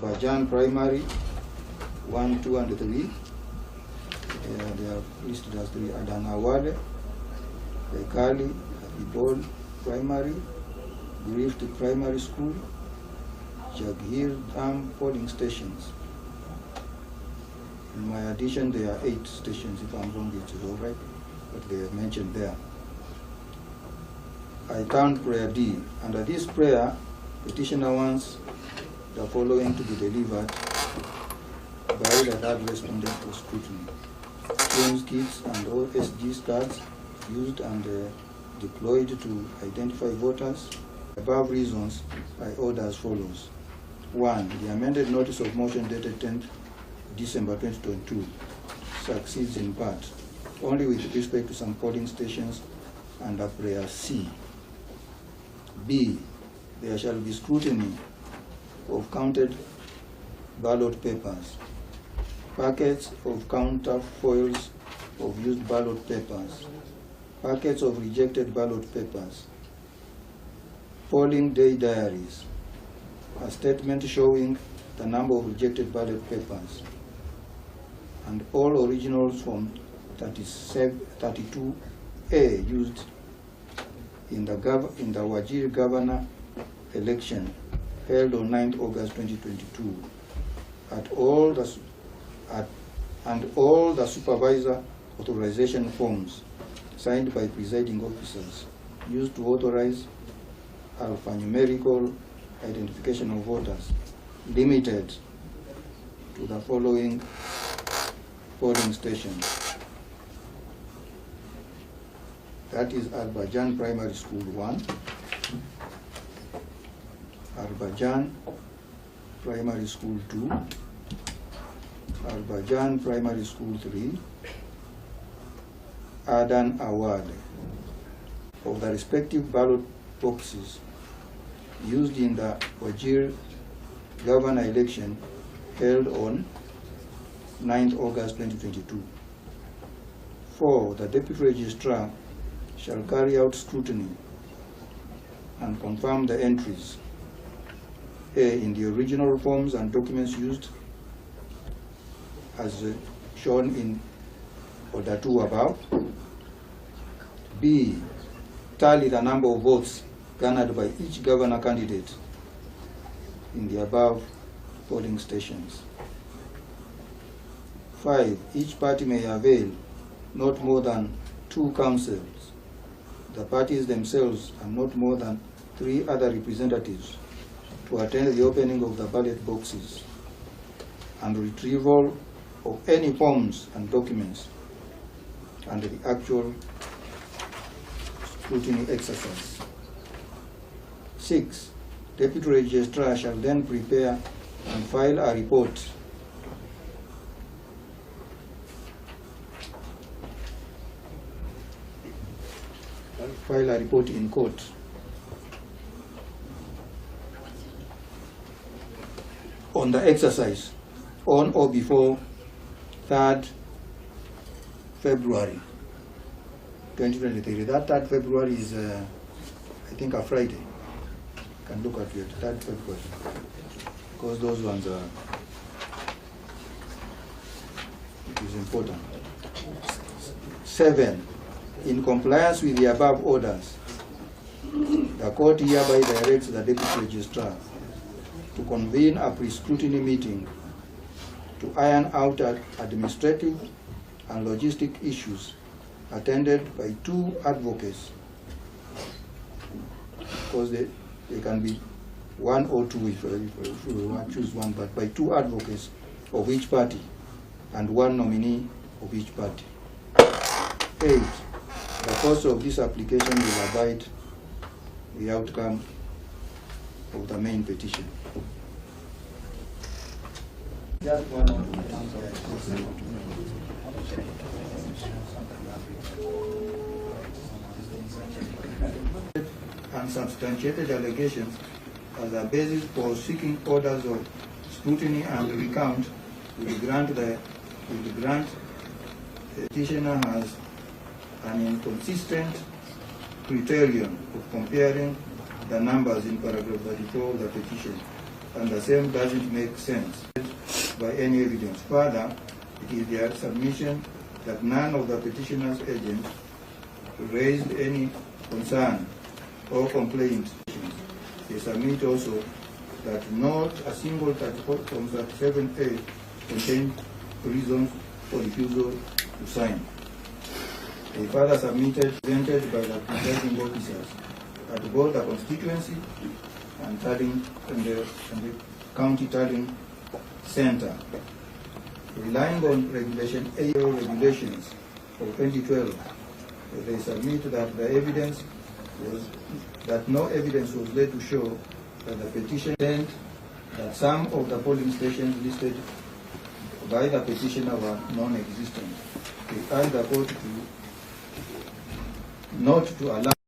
Bajan Primary 1, 2, and 3. They are listed as 3. Adanawale, Bekali, Ibol Primary, Grift Primary School, Wajeer Dam polling stations. In my addition, there are 8 stations. If I'm wrong, it is all right, but they are mentioned there. I count prayer D. Under this prayer, petitioner wants the following to be delivered by the third respondent for scrutiny: claims kits and all SG cards used and deployed to identify voters. Above reasons I order as follows. 1. The amended notice of motion dated 10th December 2022 succeeds in part, only with respect to some polling stations under prayer C. B. There shall be scrutiny of counted ballot papers, packets of counterfoils of used ballot papers, packets of rejected ballot papers, polling day diaries, a statement showing the number of rejected ballot papers, and all originals from 32A used in the Wajir governor election held on 9th August 2022 and all the supervisor authorization forms signed by presiding officers used to authorize alphanumerical identification of voters, limited to the following polling stations. That is Bajan Primary School 1, Bajan Primary School 2, Bajan Primary School 3, Adan Awad. Of the respective ballot boxes used in the Wajir governor election held on 9th August 2022. 4. The Deputy Registrar shall carry out scrutiny and confirm the entries A. in the original forms and documents used as shown in Order 2 above. B. Tally the number of votes garnered by each governor candidate in the above polling stations. 5. Each party may avail not more than 2 councils, the parties themselves, and not more than 3 other representatives to attend the opening of the ballot boxes and retrieval of any forms and documents and the actual scrutiny exercise. 6. Deputy Registrar shall then prepare and file a report in court on the exercise on or before 3rd February 2023. That 3rd February is, I think, a Friday. You can look at it, 3rd February, because those ones are, it is important. 7. In compliance with the above orders, the court hereby directs the Deputy Registrar to convene a pre-scrutiny meeting to iron out administrative and logistic issues attended by 2 advocates, because they can be 1 or 2 if you want to choose one, but by 2 advocates of each party and 1 nominee of each party. 8. The course of this application will abide the outcome of the main petition. Just one more. Unsubstantiated allegations as a basis for seeking orders of scrutiny and recount will grant the petitioner has an inconsistent criterion of comparing the numbers in paragraph 34 of the petition and the same doesn't make sense by any evidence. Further, it is their submission that none of the petitioner's agents raised any concern or complaint. They submit also that not a single 34 from 37A contained reasons for refusal to sign. They further submitted, presented by the presiding officers at both the constituency and the county tallying center. Relying on Regulation 8 regulations of 2012, they submit that the evidence was that no evidence was there to show that the petition meant that some of the polling stations listed by the petitioner were non-existent. They urge the court not to allow